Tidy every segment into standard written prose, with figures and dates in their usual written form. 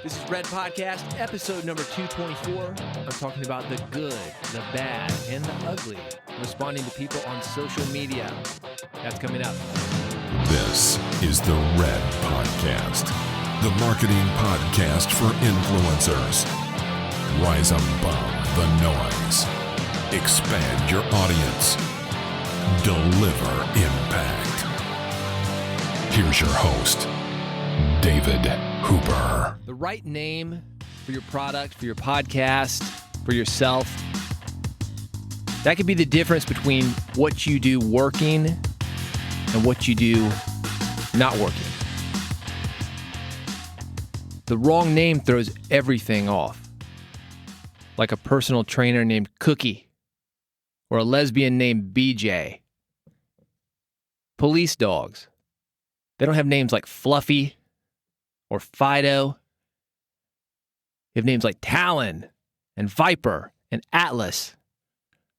This is Red Podcast, episode number 224. I'm talking about the good, the bad, and the ugly, responding to people on social media. That's coming up. This is the Red Podcast, the marketing podcast for influencers. Rise above the noise. Expand your audience. Deliver impact. Here's your host, David Hooper. The right name for your product, for your podcast, for yourself, that could be the difference between what you do working and what you do not working. The wrong name throws everything off. Like a personal trainer named Cookie or a lesbian named BJ. Police dogs. They don't have names like Fluffy or Fido. You have names like Talon and Viper and Atlas.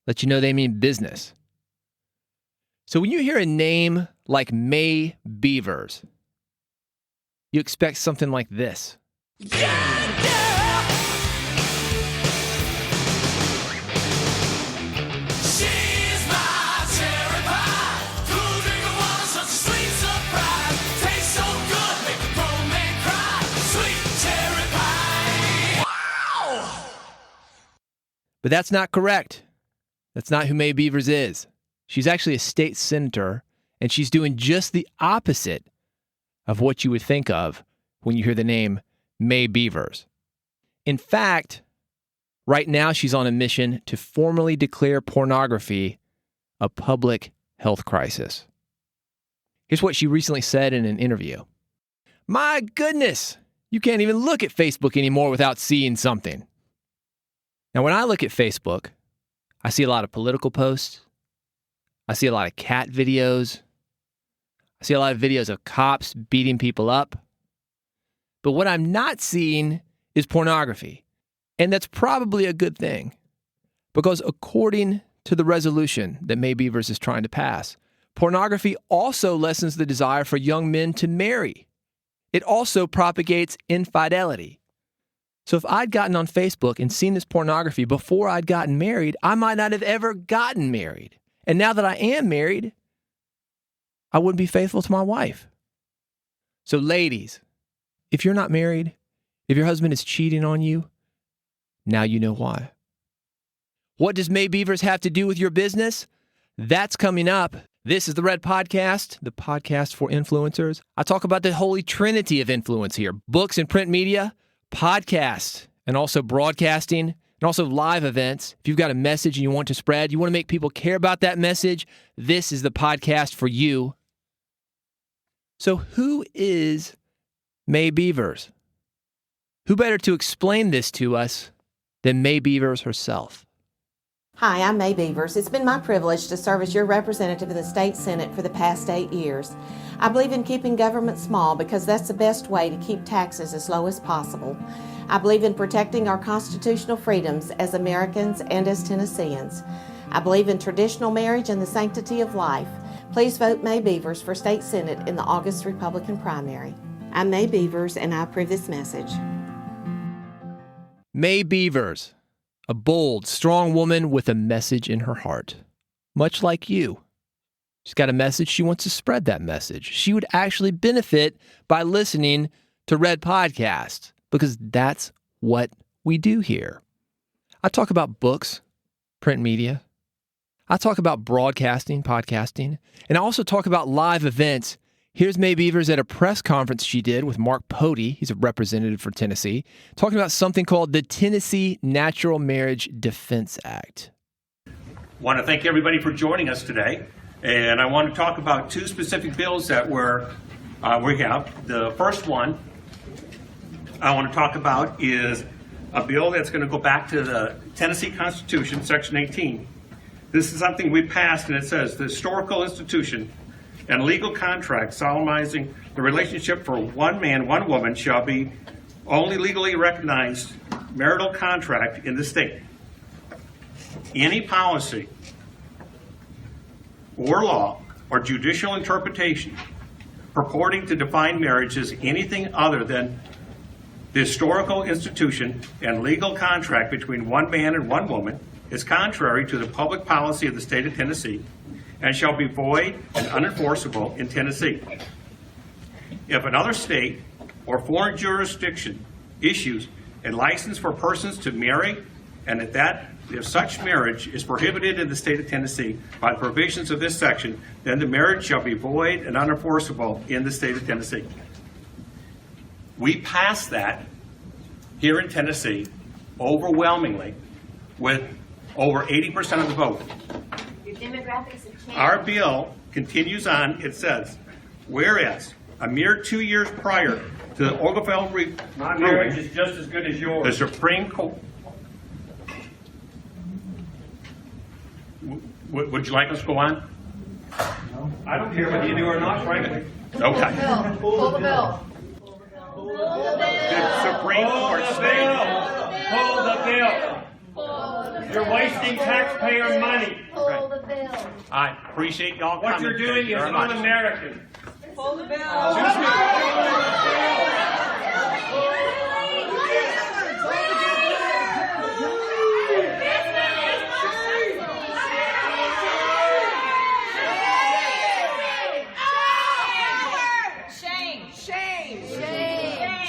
Let you know they mean business. So when you hear a name like May Beavers, you expect something like this. But that's not correct. That's not who May Beavers is. She's actually a state senator, and she's doing just the opposite of what you would think of when you hear the name May Beavers. In fact, right now she's on a mission to formally declare pornography a public health crisis. Here's what she recently said in an interview. My goodness, you can't even look at Facebook anymore without seeing something. Now, when I look at Facebook, I see a lot of political posts. I see a lot of cat videos. I see a lot of videos of cops beating people up. But what I'm not seeing is pornography. And that's probably a good thing. Because according to the resolution that May Beavers is trying to pass, pornography also lessens the desire for young men to marry. It also propagates infidelity. So if I'd gotten on Facebook and seen this pornography before I'd gotten married, I might not have ever gotten married. And now that I am married, I wouldn't be faithful to my wife. So ladies, if you're not married, if your husband is cheating on you, now you know why. What does May Beavers have to do with your business? That's coming up. This is the Red Podcast, the podcast for influencers. I talk about the holy trinity of influence here: books and print media, podcasts, and also broadcasting, and also live events. If you've got a message and you want to spread, you want to make people care about that message, this is the podcast for you. So who is May Beavers? Who better to explain this to us than May Beavers herself? Hi, I'm May Beavers. It's been my privilege to serve as your representative in the State Senate for the past 8 years. I believe in keeping government small because that's the best way to keep taxes as low as possible. I believe in protecting our constitutional freedoms as Americans and as Tennesseans. I believe in traditional marriage and the sanctity of life. Please vote May Beavers for State Senate in the August Republican primary. I'm May Beavers, and I approve this message. May Beavers, a bold, strong woman with a message in her heart, much like you. She's got a message. She wants to spread that message. She would actually benefit by listening to Red Podcast because that's what we do here. I talk about books, print media. I talk about broadcasting, podcasting, and I also talk about live events. Here's May Beavers at a press conference she did with Mark Pody. He's a representative for Tennessee, talking about something called the Tennessee Natural Marriage Defense Act. I want to thank everybody for joining us today. And I want to talk about two specific bills that we have. The first one I want to talk about is a bill that's going to go back to the Tennessee Constitution, Section 18. This is something we passed, and it says the historical institution and legal contract solemnizing the relationship for one man, one woman shall be only legally recognized marital contract in the state. Any policy or law or judicial interpretation purporting to define marriage as anything other than The historical institution and legal contract between one man and one woman is contrary to the public policy of the state of Tennessee and shall be void and unenforceable in Tennessee. If another state or foreign jurisdiction issues a license for persons to marry, and if such marriage is prohibited in the state of Tennessee by the provisions of this section, then the marriage shall be void and unenforceable in the state of Tennessee. We passed that here in Tennessee overwhelmingly with over 80% of the vote. Your demographics have changed. Our bill continues on. It says, whereas a mere 2 years prior to the Obergefell My marriage is just as good as the yours. Supreme Court. Would you like us to go on? I don't care whether you do or not, frankly. Okay. Pull the bill. The Supreme Court states. Pull the bill. You're wasting taxpayer money. Pull the bill. I appreciate y'all coming. What you're doing Thank you is very much. un-American.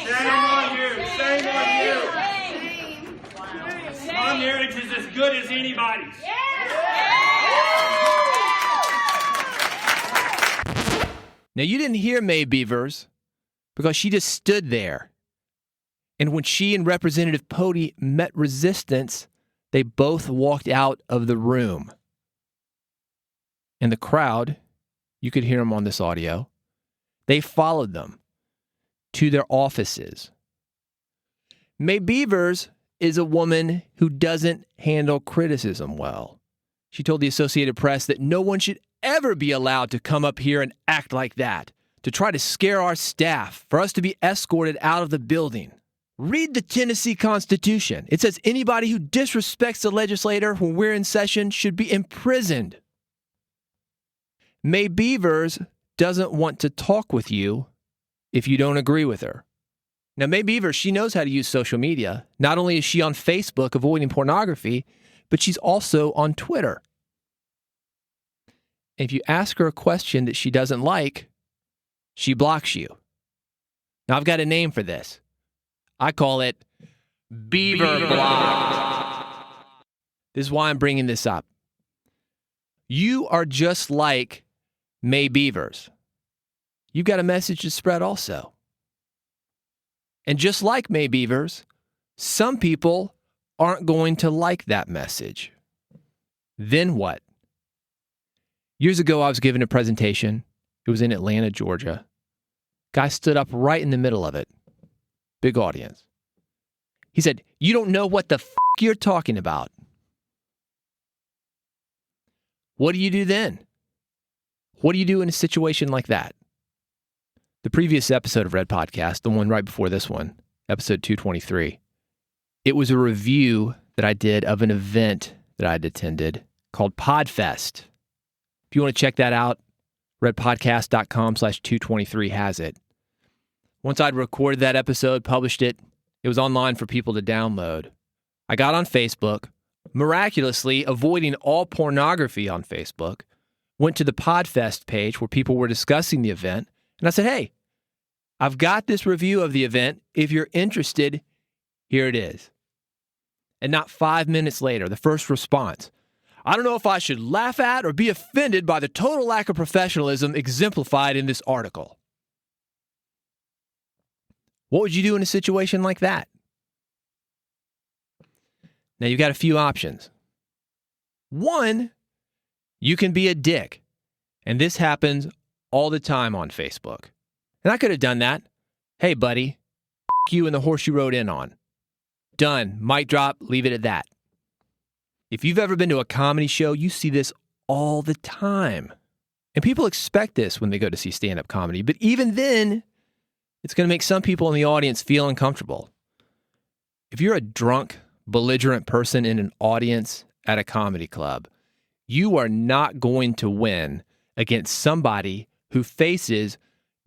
Shame on you. Shame on you. My marriage is as good as anybody's. Now, you didn't hear May Beavers because she just stood there. And when she and Representative Pody met resistance, they both walked out of the room. And the crowd, you could hear them on this audio, they followed them to their offices. May Beavers is a woman who doesn't handle criticism well. She told the Associated Press that no one should ever be allowed to come up here and act like that, to try to scare our staff, for us to be escorted out of the building. Read the Tennessee Constitution. It says anybody who disrespects the legislator when we're in session should be imprisoned. May Beavers doesn't want to talk with you if you don't agree with her. Now, May Beavers, she knows how to use social media. Not only is she on Facebook avoiding pornography, but she's also on Twitter. If you ask her a question that she doesn't like, she blocks you. Now, I've got a name for this. I call it Beaver Blocked. This is why I'm bringing this up. You are just like May Beavers. You've got a message to spread also. And just like May Beavers, some people aren't going to like that message. Then what? Years ago, I was giving a presentation. It was in Atlanta, Georgia. Guy stood up right in the middle of it. Big audience. He said, "You don't know what the f*** you're talking about." What do you do then? What do you do in a situation like that? The previous episode of Red Podcast, the one right before this one, episode 223, it was a review that I did of an event that I'd attended called Podfest. If you want to check that out, redpodcast.com/223 has it. Once I'd recorded that episode, published it, it was online for people to download. I got on Facebook, miraculously avoiding all pornography on Facebook, went to the Podfest page where people were discussing the event, and I said, "Hey, I've got this review of the event. If you're interested, here it is." And not 5 minutes later, the first response, "I don't know if I should laugh at or be offended by the total lack of professionalism exemplified in this article." What would you do in a situation like that? Now, you've got a few options. One, you can be a dick. And this happens all the time on Facebook. And I could have done that. "Hey, buddy, f*** you and the horse you rode in on." Done. Mic drop. Leave it at that. If you've ever been to a comedy show, you see this all the time. And people expect this when they go to see stand-up comedy. But even then, it's going to make some people in the audience feel uncomfortable. If you're a drunk, belligerent person in an audience at a comedy club, you are not going to win against somebody who faces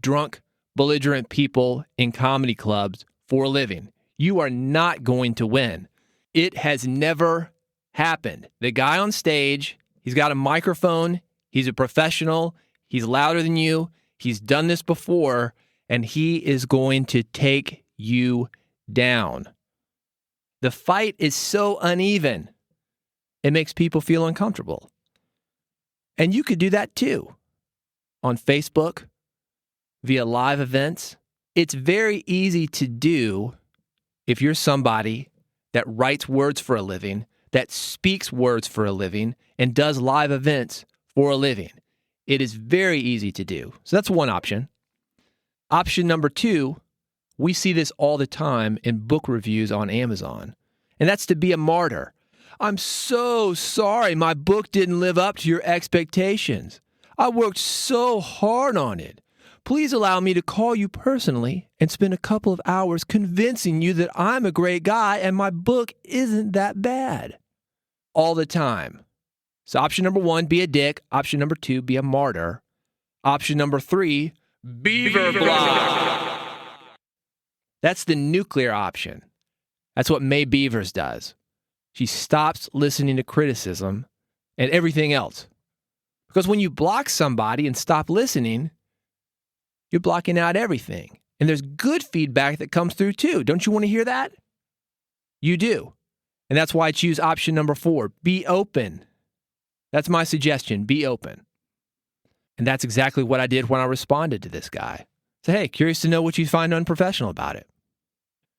drunk, belligerent people in comedy clubs for a living. You are not going to win. It has never happened. The guy on stage, he's got a microphone. He's a professional. He's louder than you. He's done this before, and he is going to take you down. The fight is so uneven, it makes people feel uncomfortable. And you could do that too. On Facebook, via live events. It's very easy to do if you're somebody that writes words for a living, that speaks words for a living, and does live events for a living. It is very easy to do. So that's one option. Option number 2, we see this all the time in book reviews on Amazon, and that's to be a martyr. I'm so sorry my book didn't live up to your expectations. I worked so hard on it. Please allow me to call you personally and spend a couple of hours convincing you that I'm a great guy and my book isn't that bad. All the time. So option number 1, be a dick. Option number 2, be a martyr. Option number 3, beaver block. That's the nuclear option. That's what May Beavers does. She stops listening to criticism and everything else. Because when you block somebody and stop listening, you're blocking out everything. And there's good feedback that comes through too. Don't you want to hear that? You do. And that's why I choose option number 4, be open. That's my suggestion, be open. And that's exactly what I did when I responded to this guy. So, hey, curious to know what you find unprofessional about it.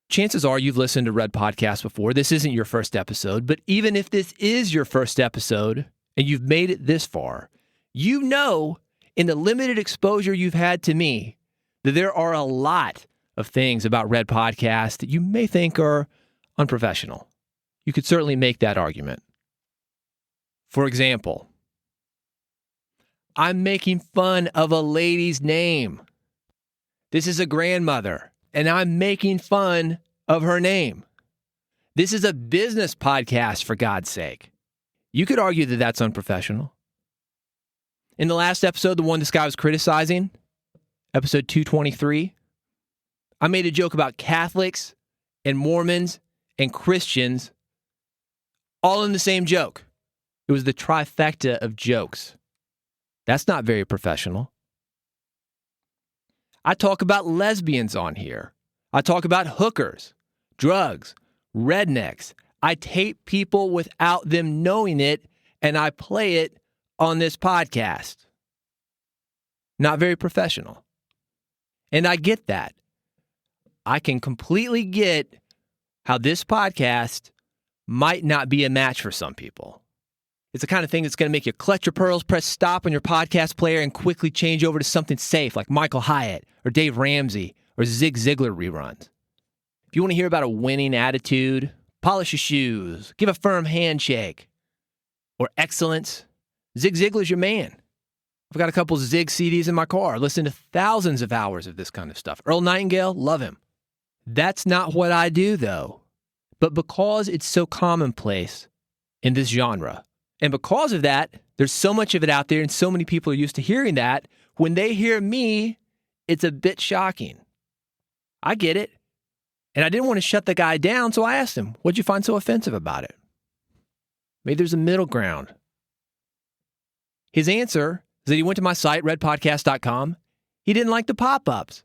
Chances are you've listened to Red Podcast before. This isn't your first episode, but even if this is your first episode and you've made it this far, you know in the limited exposure you've had to me that there are a lot of things about Red Podcast that you may think are unprofessional. You could certainly make that argument. For example, I'm making fun of a lady's name. This is a grandmother, and I'm making fun of her name. This is a business podcast, for God's sake. You could argue that that's unprofessional. In the last episode, the one this guy was criticizing, episode 223, I made a joke about Catholics and Mormons and Christians all in the same joke. It was the trifecta of jokes. That's not very professional. I talk about lesbians on here. I talk about hookers, drugs, rednecks. I tape people without them knowing it, and I play it on this podcast. Not very professional. And I get that. I can completely get how this podcast might not be a match for some people. It's the kind of thing that's going to make you clutch your pearls, press stop on your podcast player, and quickly change over to something safe like Michael Hyatt or Dave Ramsey or Zig Ziglar reruns. If you want to hear about a winning attitude, polish your shoes, give a firm handshake, or excellence, Zig Ziglar's your man. I've got a couple Zig CDs in my car. Listen to thousands of hours of this kind of stuff. Earl Nightingale, love him. That's not what I do, though. But because it's so commonplace in this genre, and because of that, there's so much of it out there and so many people are used to hearing that, when they hear me, it's a bit shocking. I get it. And I didn't want to shut the guy down, so I asked him, what'd you find so offensive about it? Maybe there's a middle ground. His answer is that he went to my site, redpodcast.com. He didn't like the pop-ups.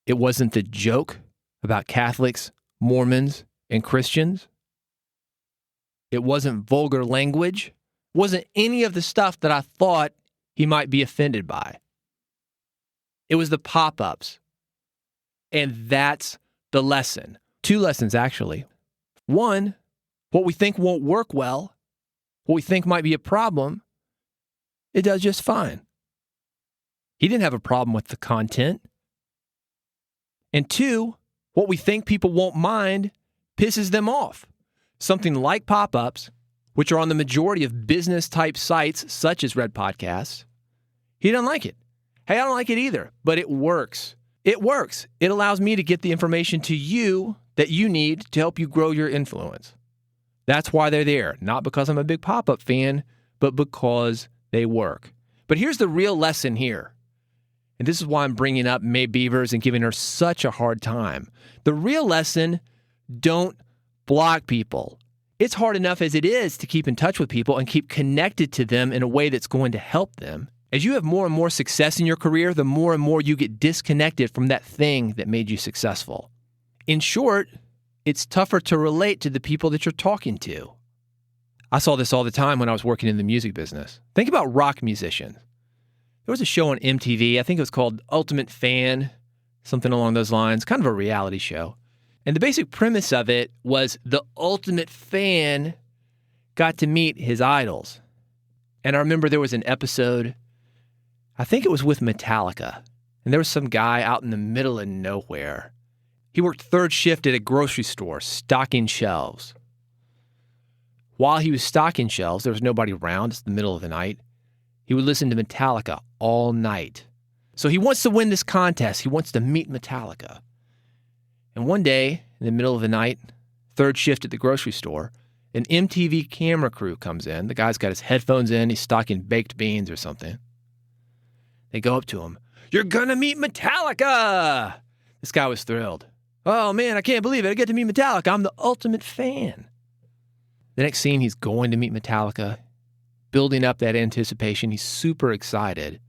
It wasn't the joke about Catholics, Mormons, and Christians. It wasn't vulgar language. It wasn't any of the stuff that I thought he might be offended by. It was the pop-ups. And that's the lesson. 2 lessons, actually. 1, what we think won't work well, what we think might be a problem, it does just fine. He didn't have a problem with the content. And 2, what we think people won't mind pisses them off. Something like pop-ups, which are on the majority of business-type sites such as Red Podcasts, he doesn't like it. Hey, I don't like it either, but it works. It works. It allows me to get the information to you that you need to help you grow your influence. That's why they're there. Not because I'm a big pop-up fan, but because they work. But here's the real lesson here. And this is why I'm bringing up May Beavers and giving her such a hard time. The real lesson, don't block people. It's hard enough as it is to keep in touch with people and keep connected to them in a way that's going to help them. As you have more and more success in your career, the more and more you get disconnected from that thing that made you successful. In short, it's tougher to relate to the people that you're talking to. I saw this all the time when I was working in the music business. Think about rock musicians. There was a show on MTV, I think it was called Ultimate Fan, something along those lines, kind of a reality show. And the basic premise of it was the ultimate fan got to meet his idols. And I remember there was an episode, I think it was with Metallica, and there was some guy out in the middle of nowhere. He worked third shift at a grocery store, stocking shelves. While he was stocking shelves, there was nobody around. It's the middle of the night. He would listen to Metallica all night. So he wants to win this contest. He wants to meet Metallica. And one day, in the middle of the night, third shift at the grocery store, an MTV camera crew comes in. The guy's got his headphones in. He's stocking baked beans or something. They go up to him. "You're gonna meet Metallica!" This guy was thrilled. "Oh man, I can't believe it. I get to meet Metallica. I'm the ultimate fan." The next scene, he's going to meet Metallica, building up that anticipation. He's super excited.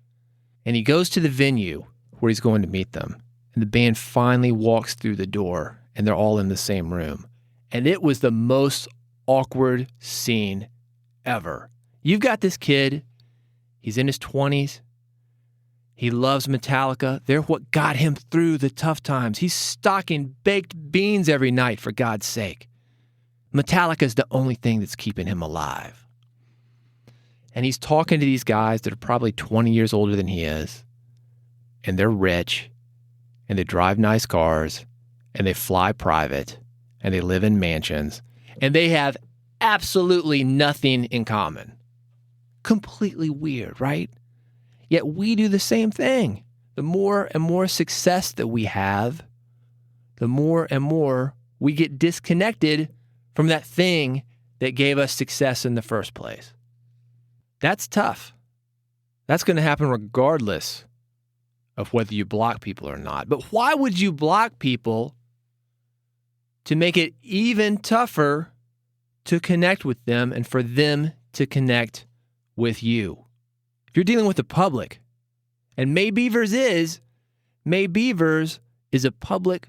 And he goes to the venue where he's going to meet them. And the band finally walks through the door, and they're all in the same room. And it was the most awkward scene ever. You've got this kid. He's in his 20s. He loves Metallica. They're what got him through the tough times. He's stocking baked beans every night, for God's sake. Metallica's the only thing that's keeping him alive. And he's talking to these guys that are probably 20 years older than he is. And they're rich. And they drive nice cars. And they fly private. And they live in mansions. And they have absolutely nothing in common. Completely weird, right? Yet we do the same thing. The more and more success that we have, the more and more we get disconnected from that thing that gave us success in the first place. That's tough. That's going to happen regardless of whether you block people or not. But why would you block people to make it even tougher to connect with them and for them to connect with you? If you're dealing with the public, and May Beavers is a public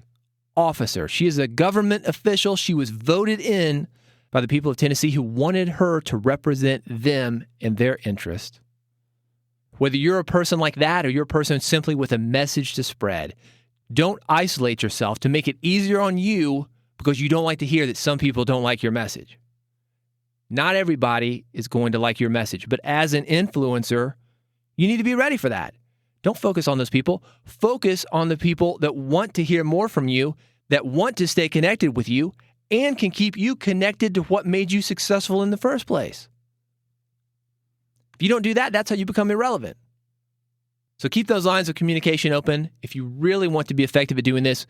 officer. She is a government official. She was voted in by the people of Tennessee who wanted her to represent them in their interest. Whether you're a person like that or you're a person simply with a message to spread, don't isolate yourself to make it easier on you because you don't like to hear that some people don't like your message. Not everybody is going to like your message, but as an influencer, you need to be ready for that. Don't focus on those people. Focus on the people that want to hear more from you, that want to stay connected with you, and can keep you connected to what made you successful in the first place. If you don't do that, that's how you become irrelevant. So keep those lines of communication open. If you really want to be effective at doing this,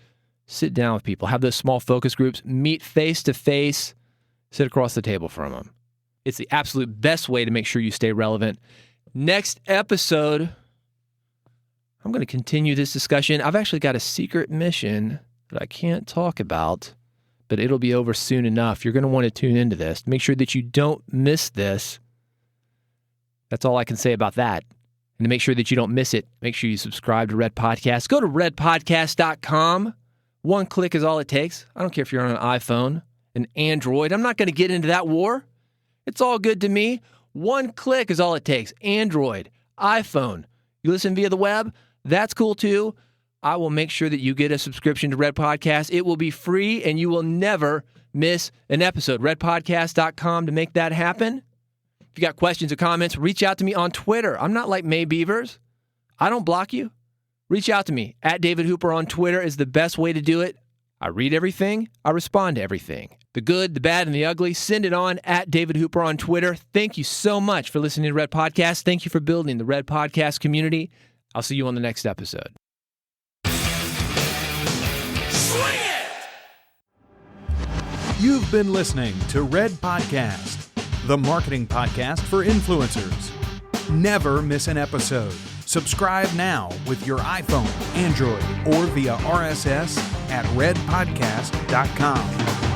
sit down with people. Have those small focus groups. Meet face to face. Sit across the table from them. It's the absolute best way to make sure you stay relevant. Next episode, I'm going to continue this discussion. I've actually got a secret mission that I can't talk about, but it'll be over soon enough. You're going to want to tune into this. Make sure that you don't miss this. That's all I can say about that. And to make sure that you don't miss it, make sure you subscribe to Red Podcast. Go to redpodcast.com. One click is all it takes. I don't care if you're on an iPhone, an Android. I'm not going to get into that war. It's all good to me. One click is all it takes. Android, iPhone. You listen via the web? That's cool too. I will make sure that you get a subscription to Red Podcast. It will be free and you will never miss an episode. Redpodcast.com to make that happen. If you got questions or comments, reach out to me on Twitter. I'm not like May Beavers. I don't block you. Reach out to me. @DavidHooper on Twitter is the best way to do it. I read everything. I respond to everything. The good, the bad, and the ugly. Send it on @DavidHooper on Twitter. Thank you so much for listening to Red Podcast. Thank you for building the Red Podcast community. I'll see you on the next episode. You've been listening to Red Podcast, the marketing podcast for influencers. Never miss an episode. Subscribe now with your iPhone, Android, or via RSS at redpodcast.com.